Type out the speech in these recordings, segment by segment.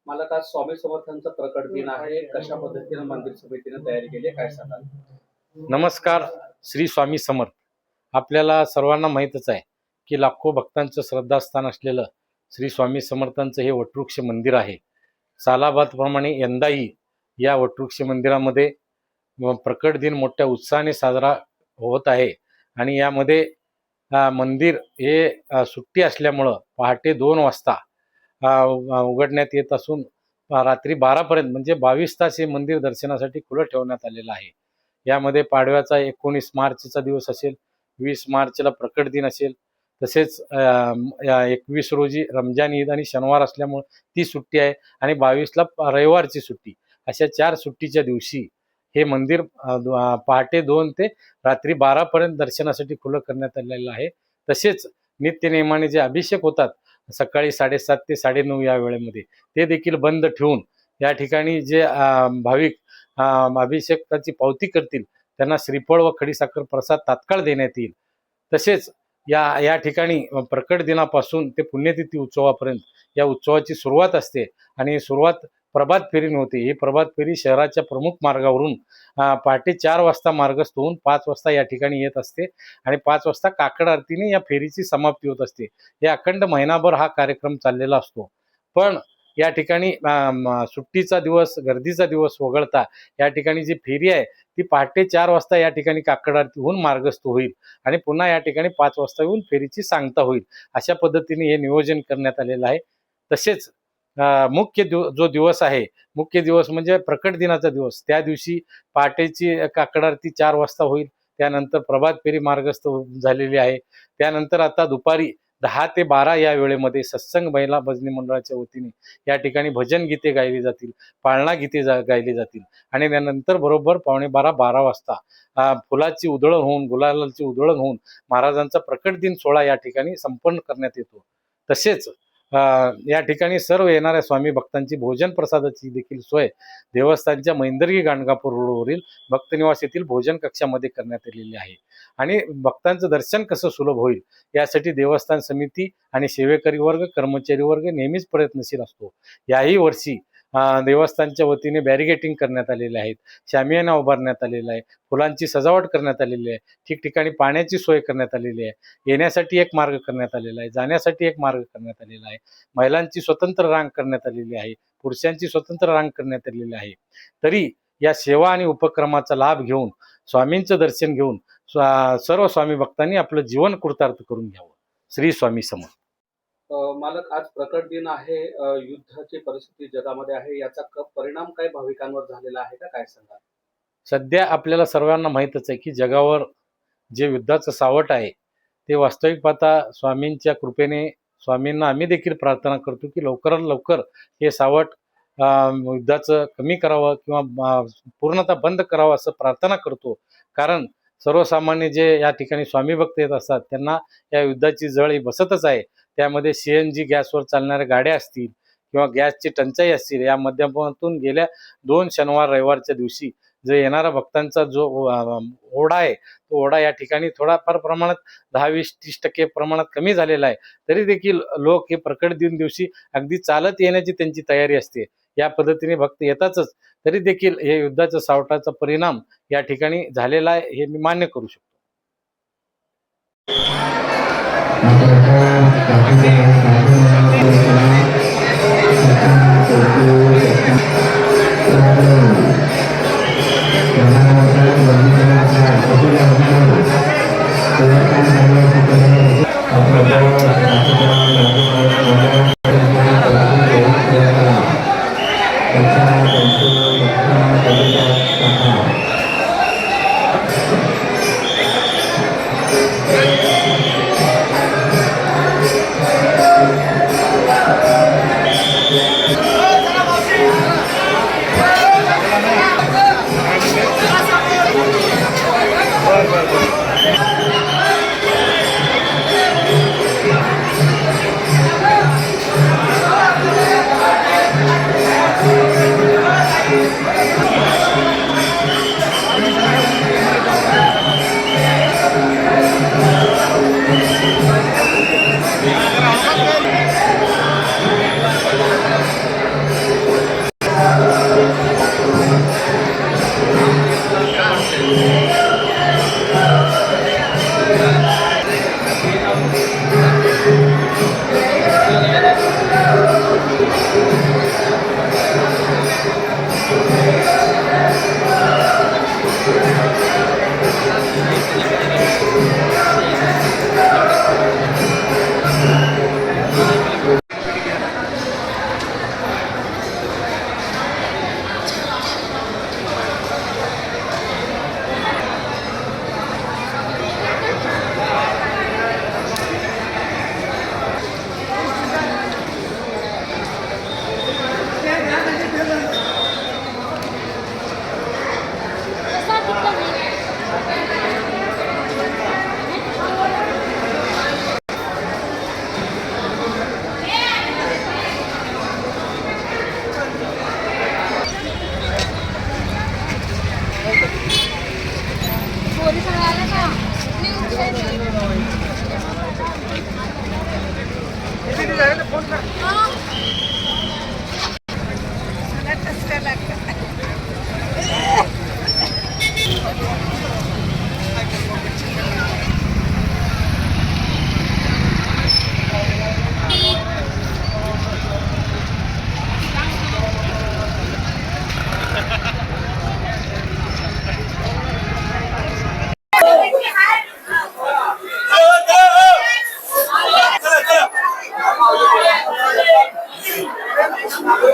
मला आज स्वामी समर्थांचा प्रकट दिन आहे. कशा पद्धतीने मंदिर समितीने तयारी केली काय सांगाल? नमस्कार. श्री स्वामी समर्थ. आपल्याला सर्वांना माहीतच आहे की लाखो भक्तांचं श्रद्धास्थान असलेलं श्री स्वामी समर्थांचं हे वटवृक्ष मंदिर आहे. सालाबादप्रमाणे यंदाही या वटवृक्ष मंदिरामध्ये प्रकट दिन मोठ्या उत्साहाने साजरा होत आहे. आणि यामध्ये मंदिर हे सुट्टी असल्यामुळं पहाटे 2 वाजता उघडण्यात येत असून रात्री 12पर्यंत म्हणजे 22 तास हे मंदिर दर्शनासाठी खुलं ठेवण्यात आलेलं आहे. यामध्ये पाडव्याचा 19 मार्चचा दिवस असेल, 20 मार्चला प्रकट दिन असेल, तसेच 21 रोजी रमजान ईद आणि शनिवार असल्यामुळे ती सुट्टी आहे आणि 22ला रविवारची सुट्टी. अशा 4 सुट्टीच्या दिवशी हे मंदिर पहाटे 2 ते रात्री 12पर्यंत दर्शनासाठी खुलं करण्यात आलेलं आहे. तसेच नित्यनेमाने जे अभिषेक होतात सकाळी 7:30 ते 9:30 या वेळेमध्ये ते देखील बंद ठेवून या ठिकाणी जे भाविक अभिषेकाची पावती करतील त्यांना श्रीफळ व खडीसाखर प्रसाद तात्काळ देण्यात येईल. तसेच या ठिकाणी प्रकट दिनापासून ते पुण्यतिथी उत्सवापर्यंत या उत्सवाची सुरुवात असते आणि सुरुवात प्रभात फेरीने होते. ही प्रभात फेरी शहराच्या प्रमुख मार्गावरून पहाटे 4 वाजता मार्गस्थ होऊन 5 वाजता या ठिकाणी येत असते आणि 5 वाजता काकड आरतीने या फेरीची समाप्ती होत असते. या अखंड महिनाभर हा कार्यक्रम चाललेला असतो. पण या ठिकाणी सुट्टीचा दिवस, गर्दीचा दिवस वगळता या ठिकाणी जी फेरी आहे ती पहाटे 4 वाजता या ठिकाणी काकड आरती होऊन मार्गस्थ होईल आणि पुन्हा या ठिकाणी 5 वाजता येऊन फेरीची सांगता होईल. अशा पद्धतीने हे नियोजन करण्यात आलेलं आहे. तसेच मुख्य जो दिवस आहे, मुख्य दिवस म्हणजे प्रकट दिनाचा दिवस, त्या दिवशी पहाटेची काकड आरती 4 वाजता होईल. त्यानंतर प्रभात फेरी मार्गस्थ झालेली आहे. त्यानंतर आता दुपारी 10 ते 12 या वेळेमध्ये सत्संग महिला भजनी मंडळाच्या वतीने या ठिकाणी भजन गीते गायली जातील, पाळणा गीते गायली जातील आणि त्यानंतर बरोबर 11:45-12 वाजता फुलाची उधळण होऊन, गुलालाची उधळण होऊन महाराजांचा प्रकट दिन सोहळा या ठिकाणी संपन्न करण्यात येतो. तसेच या ठिकाणी सर्व येणाऱ्या स्वामी भक्तांची भोजन प्रसादाची देखील सोय देवस्थानच्या मैंदर्गी गाणगापूर रोडवरील भक्तनिवास येथील भोजन कक्षामध्ये करण्यात आलेली आहे. आणि भक्तांचं दर्शन कसं सुलभ होईल यासाठी देवस्थान समिती आणि सेवेकरी वर्ग, कर्मचारी वर्ग नेहमीच प्रयत्नशील असतो. याही वर्षी देवस्थानच्या वतीने बॅरिगेटिंग करण्यात आलेले आहेत, शामियाना उभारण्यात आलेला आहे, फुलांची सजावट करण्यात आलेली आहे, ठिकठिकाणी पाण्याची सोय करण्यात आलेली आहे, येण्यासाठी एक मार्ग करण्यात आलेला आहे, जाण्यासाठी एक मार्ग करण्यात आलेला आहे, महिलांची स्वतंत्र रांग करण्यात आलेली आहे, पुरुषांची स्वतंत्र रांग करण्यात आलेली आहे. तरी या सेवा आणि उपक्रमाचा लाभ घेऊन स्वामींचं दर्शन घेऊन सर्व स्वामी भक्तांनी आपलं जीवन कृतार्थ करून घ्यावं. श्री स्वामी समर्थ. मालक, आज प्रकट दिन आहे, युद्धाची परिस्थिती जगामध्ये आहे, याचा परिणाम काय भाविकांवर झालेला आहे का काय सांगा? सध्या आपल्याला सर्वांना माहीतच आहे की जगावर जे युद्धाचं सावट आहे ते वास्तविक पाहता स्वामींच्या कृपेने, स्वामींना आम्ही देखील प्रार्थना करतो की लवकरात लवकर हे सावट युद्धाचं कमी करावं किंवा पूर्णतः बंद करावं असं प्रार्थना करतो. कारण सर्वसामान्य जे या ठिकाणी स्वामी भक्त येत असतात त्यांना या युद्धाची झळ ही बसतच आहे. त्यामध्ये CNG गॅसवर चालणाऱ्या गाड्या असतील किंवा गॅसची टंचाई असतील, या माध्यमातून गेल्या 2 शनिवार रविवारच्या दिवशी जो येणारा भक्तांचा जो ओढा आहे तो ओढा या ठिकाणी थोडाफार प्रमाणात 10-20-30% प्रमाणात कमी झालेला आहे. तरी देखील लोक हे प्रकट दिन दिवशी अगदी चालत येण्याची त्यांची तयारी असते. या पद्धतीने भक्त येतातच. तरी देखील हे युद्धाचा सावटाचा परिणाम या ठिकाणी झालेला आहे हे मी मान्य करू शकतो.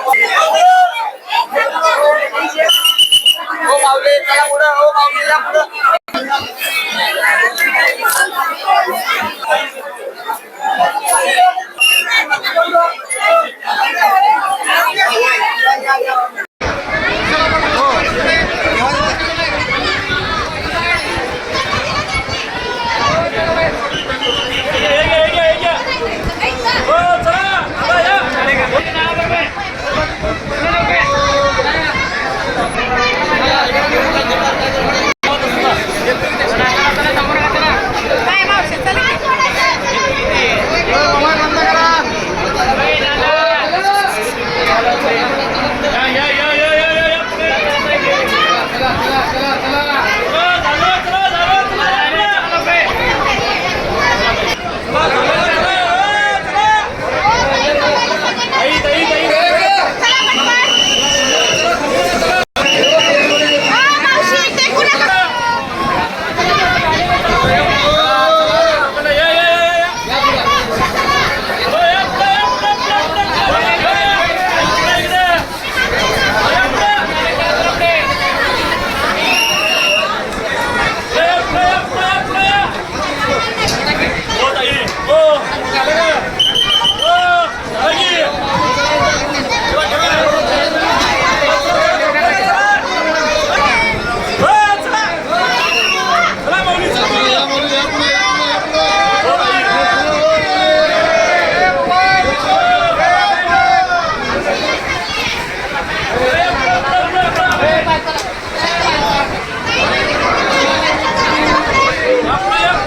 हो